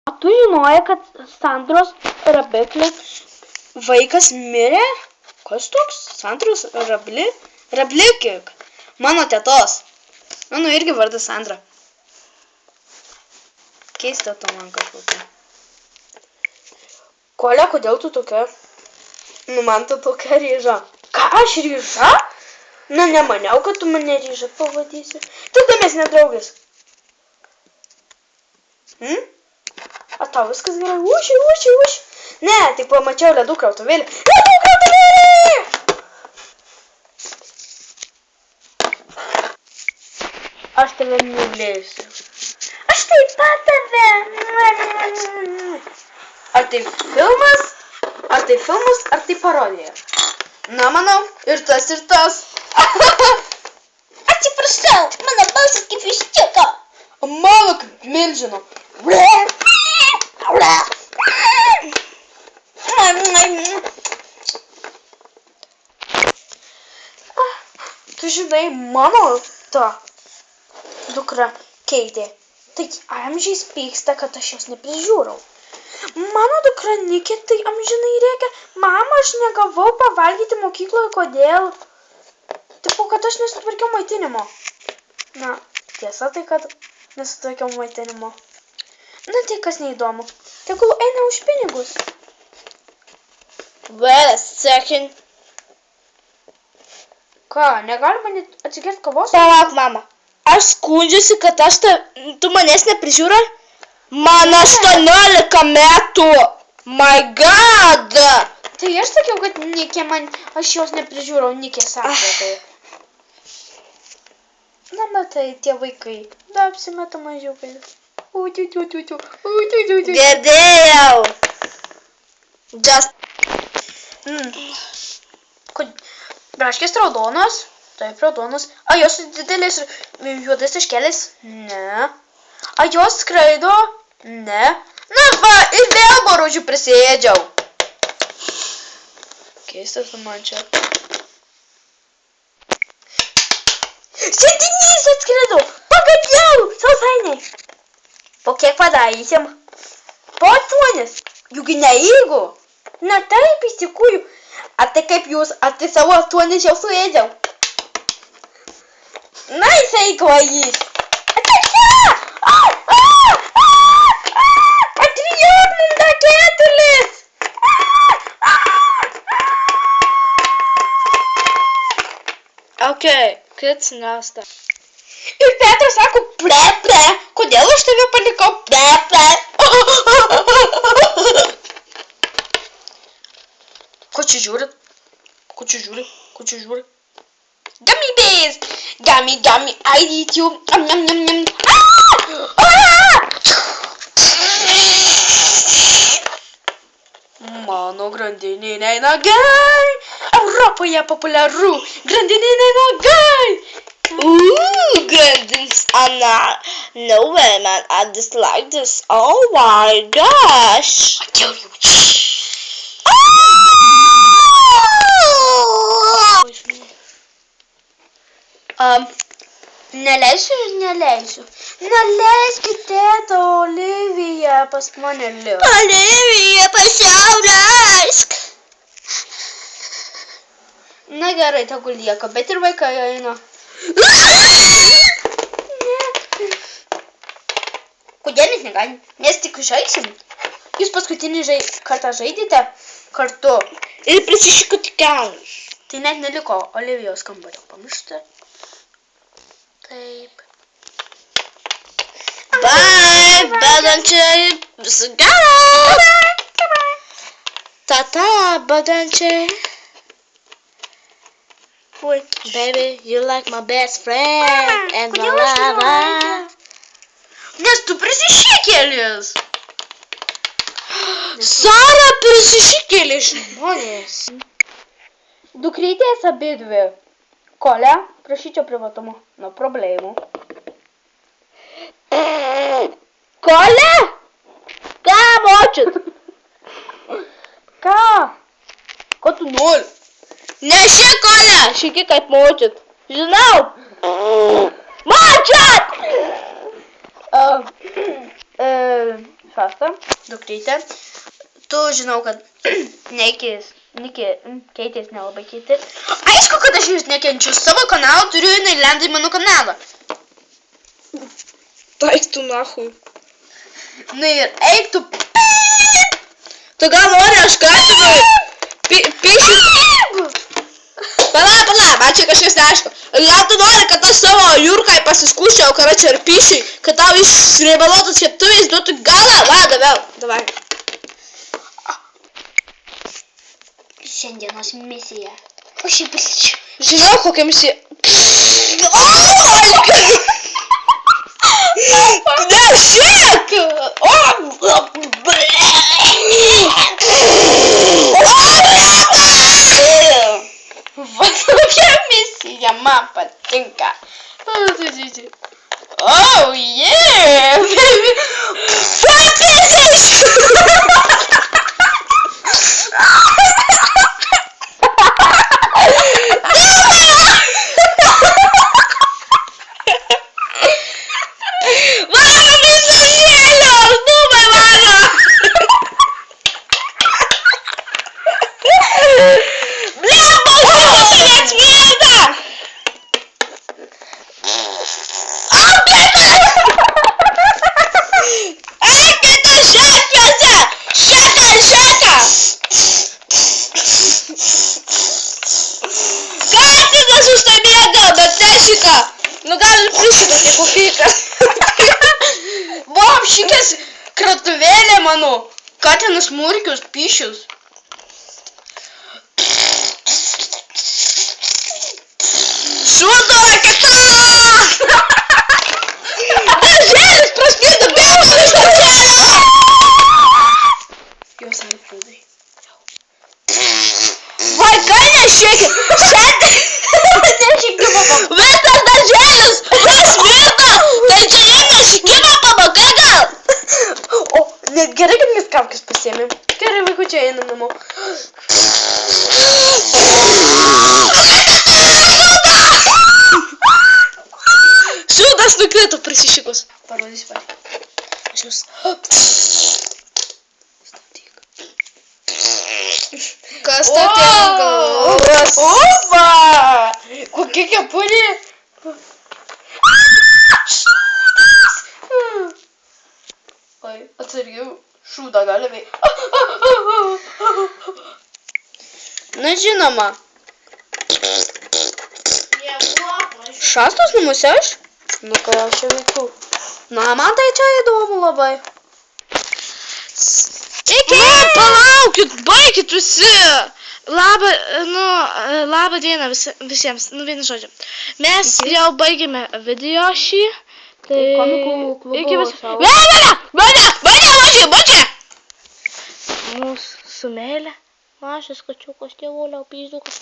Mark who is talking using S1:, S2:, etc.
S1: Tu žinojai, kad Sandros Rabliklė vaikas mirė? Kas toks? Sandros Rablikė? Mano tetos. Mano irgi vardas Sandra. Keista to man kažkokia. Kolė, kodėl tu tokia? Nu, man tu tokia ryža. Ką aš ryža? Na, nemaniau, kad tu mane ryža pavadysi. Tada mes nedraugės. A tau viskas gerai? Uši. Ne, tai pamačiau ledų krautuvėlį. Ledų krautuvėlį! Aš tave mylėsiu. Aš taip pat tave. Ar tai filmas? Ar tai parodija? Na, manau, ir tas. Atsiprašau, mano balsas kaip viščiuko. Mano kaip milžino. Tu žinai, mano ta dukra Keitė, tai amžiais pyksta, kad aš jos neprižiūrau. Mano dukra Nikė tai amžinai rėkia, mama, aš negavau pavalgyti mokykloje, kodėl? Tipo, kad aš nesutvarkiau maitinimo. Na, tiesa tai, kad nesutvarkiau maitinimo. Na, tai kas neįdomu. Tegul eina už pinigus. Wait a second. Ką, negalima atsigerti kavos?
S2: Palauk, mama. Aš skundžiuosi, kad tu manęs neprižiūrai. Man 18 metų. My God.
S1: Tai aš sakiau, kad Nikė aš jos neprižiūrau, Nikė sakė tai. Na, matai, tie vaikai. Da, apsimeta mažiukai.
S2: Girdėjau. Just.
S1: Braškės raudonos? Taip, raudonos. A jos su didelės juodais taškeliais? Ne. A jos skraido? Ne. Na va, ir vėl boružių prisėdžiau. Keistas tu man čia. Sėdinys atskrido. Pagaliau, sausainiai. Po kiek padarysim? Po 8. Juk neįgu. Na taip, iš tikrųjų. A tai kaip jūs, tai savo 8 jau suėdžiau. Na, jisai kvajys. Atrijuok mums tą ketulis.
S2: Okay, kids nasta.
S1: Ir Petras sako, ple. Kodėl aš tave palikau, ple. Ko čia žiūri? Gummy bears! Gummy, I eat you. Mano grandininiai nagai. Europoje populiaru. Grandininiai nagai.
S2: Grandins Anna. No way, man. I dislike this. Oh my gosh.
S1: I kill you. Neleisiu. Neleiskite, Olivija pas mane liks.
S2: Olivija, pasiauleisk.
S1: Na gerai, tegul lieka, bet ir vaikai eina. Kodėl mes negalim? Mes tik žaisim. Jūs paskutinį kartą žaidėte kartu.
S2: Ir prisišikote kelnes.
S1: Tai net neliko Olivijos kambario, pamiršti. Taip.
S2: Bye, badančiai. Visu gero. Tata, badančiai. Baby, you like my best friend.
S1: Mama,
S2: and my lover.
S1: Nes tu prisišikėlis.
S2: Sara prisišikėlė žmonės.
S1: Dukrytės abidvi. Kolė, prašyčiau privatumo. No problemų.
S2: Kolė? Ką, močiut?
S1: Ką? Ko tu nori?
S2: Neši, Kolė! Šiki kaip močiut. Žinau. Močiut!
S1: Šasta, dukrytė. Tu žinau, kad Keitės nelabai keitė. Aišku, kad aš jūs nekenčiu. Savo kanalą turiu, jinai lenda į mano kanalą.
S2: Taik tu nahui.
S1: Na ir eik tu.
S2: Tu gal nori, aš kaltinu. Pišiu. Pala, man čia kažkas neaišku. Gal tu nori, kad aš savo Jurkai pasiskuščiau, karačią ir pišiui, kad tau iš sriebaluotos keptuvės duotų galą? Va, davai.
S1: Šiandienos misija. O šiaip pasičiu.
S2: Žinau, kokia misija. Ne, šiek!
S1: Va tokia misija man patinka. Oh, yeah!
S2: Nu gal ir prišito kaip upykas.
S1: Buvo apšykęs kratuvėlė mano. Katinas murkius, pišius.
S2: Šūdo raketa! Darželis praskrido bėgos iš darželio!
S1: Jos alfredai.
S2: Vaikai nešėkit! Šiandien! Visas darželis! Prasmirda! Tai čia jie nešikino pabaiga gal?
S1: O, gerai, kad mes kaukės pasiėmėm. Gerai, vaikučiai, einam namo.
S2: Šūdas nukrito prisišikus.
S1: Parodysiu patį.
S2: Aš jūs... Kas ta tinkalas?
S1: Opa! Kokia kepurė? Šūdas! Oi, atsargiau, šūdą gali veikti.
S2: Na žinoma. Šastos namuose aš?
S1: Nu, ką aš čia veikiu?
S2: Na, man tai čia įdomu labai.
S1: Iki!
S2: Palaukit, baikit visi! Labą dieną visiems, vienu žodžiu. Mes jau baigėme video šį. Tai
S1: komikų klubo
S2: iki visų.
S1: savo.
S2: Bačia!
S1: Mūsų meilė. Mažas kačiukas, tėvulio, pizdukas.